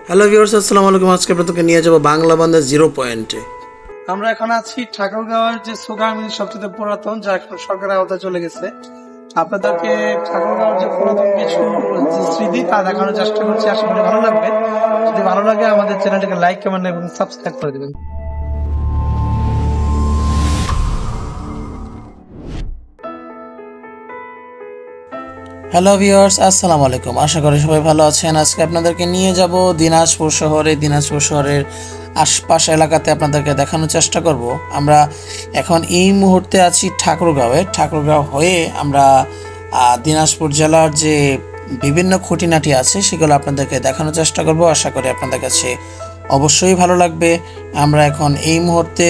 Hello viewers, আসসালামু আলাইকুম। আজকে আপনাদেরকে নিয়ে যাব বাংলা বান্ধা জিরো পয়েন্টে। আমরা এখন আছি ঠাকুরগাঁওয়ের যে সুগার মিল সবচেয়ে পুরাতন, যা এখন সরকারের আওতায় চলে গেছে। আপনাদেরকে ঠাকুরগাঁওয়ের যে পুরাতন কিছু স্মৃতি তা দেখানোর চেষ্টা করছি। আশা করি ভালো লাগবে। যদি ভালো লাগে আমাদের চ্যানেলটিকে লাইক, কমেন্ট এবং সাবস্ক্রাইব করে দিবেন। হ্যালো ভিউয়ার্স, আসসালামু আলাইকুম। আশা করি সবাই ভালো আছেন। আজকে আপনাদেরকে নিয়ে যাব দিনাজপুর শহরে। দিনাজপুর শহরের আশপাশ এলাকাতে আপনাদেরকে দেখানোর চেষ্টা করব। আমরা এখন এই মুহূর্তে আছি ঠাকুরগাঁওয়ে। ঠাকুরগাঁও হয়ে আমরা দিনাজপুর জেলার যে বিভিন্ন খুঁটিনাটি আছে সেগুলো আপনাদেরকে দেখানোর চেষ্টা করব। আশা করি আপনাদের কাছে অবশ্যই ভালো লাগবে। আমরা এখন এই মুহূর্তে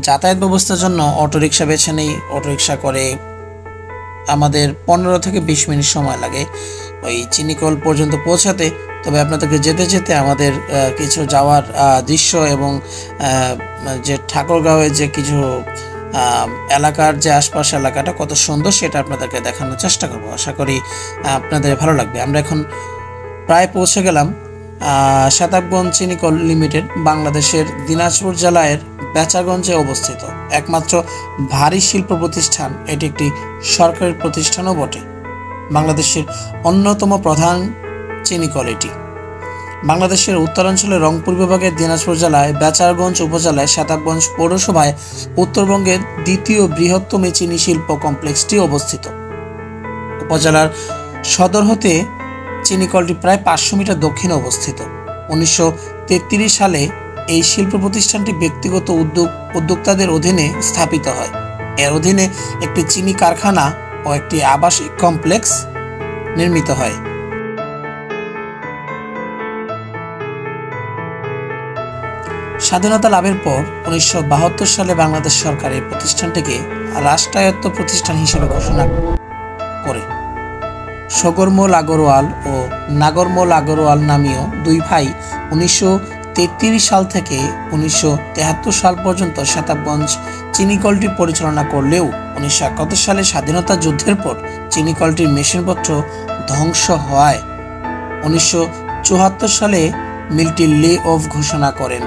যাতায়াত ব্যবস্থার জন্য অটোরিকশা বেছে নিই। অটোরিকশা করে আমাদের 15 থেকে 20 মিনিট সময় লাগে ওই চিনিকল পর্যন্ত পৌঁছাতে। তবে আপনাদেরকে যেতে যেতে আমাদের কিছু যাওয়ার দৃশ্য এবং যে ঠাকুরগাঁওয়ের যে কিছু এলাকার যে আশপাশ এলাকাটা কত সুন্দর সেটা আপনাদেরকে দেখানোর চেষ্টা করব। আশা করি আপনাদের ভালো লাগবে। আমরা এখন প্রায় পৌঁছে গেলাম শতাবগঞ্জ চিনিকল লিমিটেড, বাংলাদেশের দিনাজপুর জেলার বেচাগঞ্জে অবস্থিত একমাত্র ভারী শিল্প প্রতিষ্ঠান। এটি একটি সরকারি প্রতিষ্ঠানও বটে। বাংলাদেশের অন্যতম প্রধান চিনিকল এটি। বাংলাদেশের উত্তরাঞ্চলের রংপুর বিভাগের দিনাজপুর জেলায় বেচারগঞ্জ উপজেলায় শতাবগঞ্জ পৌরসভায় উত্তরবঙ্গের দ্বিতীয় বৃহত্তম চিনি শিল্প কমপ্লেক্সটি অবস্থিত। উপজেলার সদর হতে চিনিকলটি প্রায় 500 মিটার দক্ষিণে অবস্থিত। 1933 সালে এই শিল্প প্রতিষ্ঠানটি ব্যক্তিগত উদ্যোক্তাদের অধীনে স্থাপিত হয়। এর অধীনে একটি চিনি কারখানা ও একটি আবাসিক কমপ্লেক্স নির্মিত হয়। স্বাধীনতা লাভের পর 1972 সালে বাংলাদেশ সরকার এই প্রতিষ্ঠানটিকে রাষ্ট্রায়ত্ত প্রতিষ্ঠান হিসেবে ঘোষণা করে। সগরমল আগরওয়াল ও নাগরমল আগরওয়াল নামীয় দুই ভাই 1933 সাল থেকে 1973 সাল পর্যন্ত শতাবগঞ্জ চিনিকলটি পরিচালনা করলেও 1971 সালে স্বাধীনতা যুদ্ধের পর চিনিকলটির মেশিনপত্র ধ্বংস হওয়ায় 1974 সালে মিলটি লে অফ ঘোষণা করেন।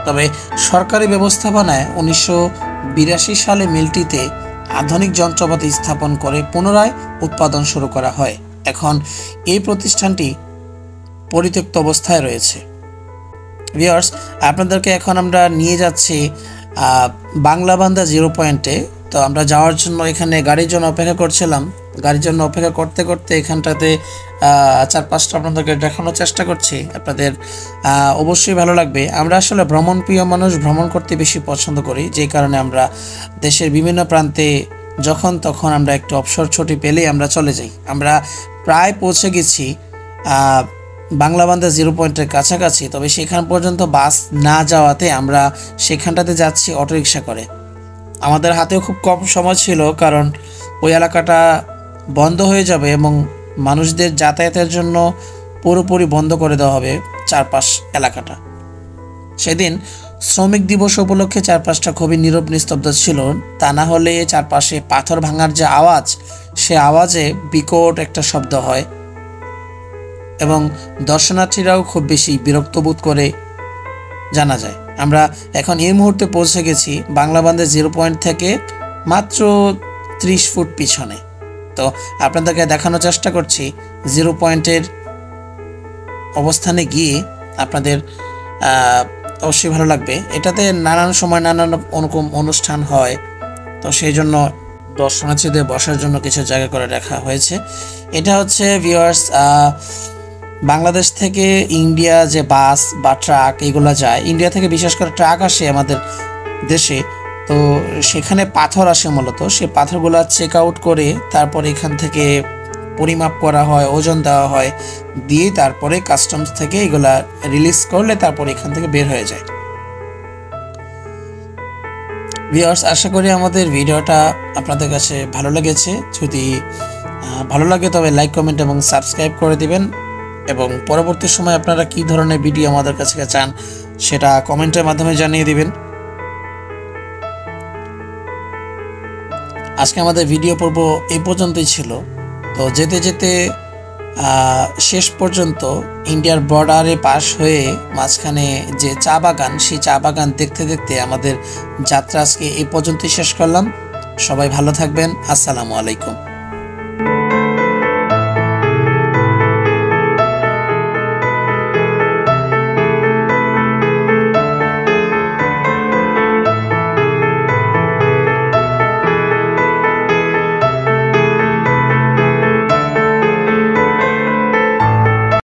তবে সরকারি ব্যবস্থাপনায় 1982 সালে মিলটিতে আধুনিক যন্ত্রপাতি স্থাপন করে পুনরায় উৎপাদন শুরু করা হয়। এখন এই প্রতিষ্ঠানটি পরিত্যক্ত অবস্থায় রয়েছে। ভিউয়ার্স, আপনাদেরকে এখন আমরা নিয়ে যাচ্ছি বাংলা বান্ধা জিরো পয়েন্টে। তো আমরা যাওয়ার জন্য এখানে গাড়ির জন্য অপেক্ষা করছিলাম। গাড়ির জন্য অপেক্ষা করতে করতে এখানটাতে 4-5টা আপনাদেরকে দেখানোর চেষ্টা করছি। আপনাদের অবশ্যই ভালো লাগবে। আমরা আসলে ভ্রমণ প্রিয় মানুষ, ভ্রমণ করতে বেশি পছন্দ করি। যে কারণে আমরা দেশের বিভিন্ন প্রান্তে যখন তখন আমরা একটু অবসর ছুটি পেলেই আমরা চলে যাই। আমরা প্রায় পৌঁছে গেছি বাংলা বান্ধা জিরো পয়েন্টের কাছাকাছি। তবে সেখান পর্যন্ত বাস না যাওয়াতে আমরা সেখানটাতে যাচ্ছি অটোরিকশা করে। আমাদের হাতেও খুব কম সময় ছিল, কারণ ওই এলাকাটা বন্ধ হয়ে যাবে এবং মানুষদের যাতায়াতের জন্য পুরোপুরি বন্ধ করে দেওয়া হবে চারপাশ এলাকাটা। সেদিন শ্রমিক দিবস উপলক্ষে চারপাশটা খুবই নীরব নিস্তব্ধ ছিল। তা না হলে চারপাশে পাথর ভাঙার যে আওয়াজ, সে আওয়াজে বিকট একটা শব্দ হয় এবং দর্শনার্থীরাও খুব বেশি বিরক্ত বোধ করে জানা যায়। আমরা এখন এই মুহূর্তে পৌঁছে গেছি বাংলা বান্ধা জিরো পয়েন্ট থেকে মাত্র 30 ফুট পিছনে। তো আপনাদেরকে দেখানোর চেষ্টা করছি জিরো পয়েন্টের অবস্থানে গিয়ে। আপনাদের অবশ্যই ভালো লাগবে। এটাতে নানান সময় নানান রকম অনুষ্ঠান হয়, তো সেই জন্য দর্শনার্থীদের বসার জন্য কিছু জায়গা করে রাখা হয়েছে। এটা হচ্ছে ভিউয়ার্স বাংলাদেশ থেকে ইন্ডিয়া যে বাস বা ট্রাক এগুলো যায়, ইন্ডিয়া থেকে বিশেষ করে ট্রাক আসে আমাদের দেশে। তো সেখানে পাথর আসে মূলত। সেই পাথরগুলো চেক আউট করে তারপর এখান থেকে পরিমাপ করা হয়, ওজন দেওয়া হয়, দিয়ে তারপরে কাস্টমস থেকে এগুলা রিলিজ করলে তারপর এখান থেকে বের হয়ে যায়। ভিউয়ার্স, আশা করি আমাদের ভিডিওটা আপনাদের কাছে ভালো লেগেছে। যদি ভালো লাগে তবে লাইক, কমেন্ট এবং সাবস্ক্রাইব করে দিবেন। এবং পরবর্তী সময় আপনারা কী ধরনের ভিডিও আমাদের কাছে চান সেটা কমেন্টের মাধ্যমে জানিয়ে দিবেন। আজকে আমাদের ভিডিও পর্ব এই পর্যন্তই ছিল। তো যেতে যেতে শেষ পর্যন্ত ইন্ডিয়ার বর্ডারে পাশ হয়ে মাঝখানে যে চা বাগান, সেই চা বাগান দেখতে দেখতে আমাদের যাত্রা আজকে এই পর্যন্তই শেষ করলাম। সবাই ভালো থাকবেন। আসসালামু আলাইকুম।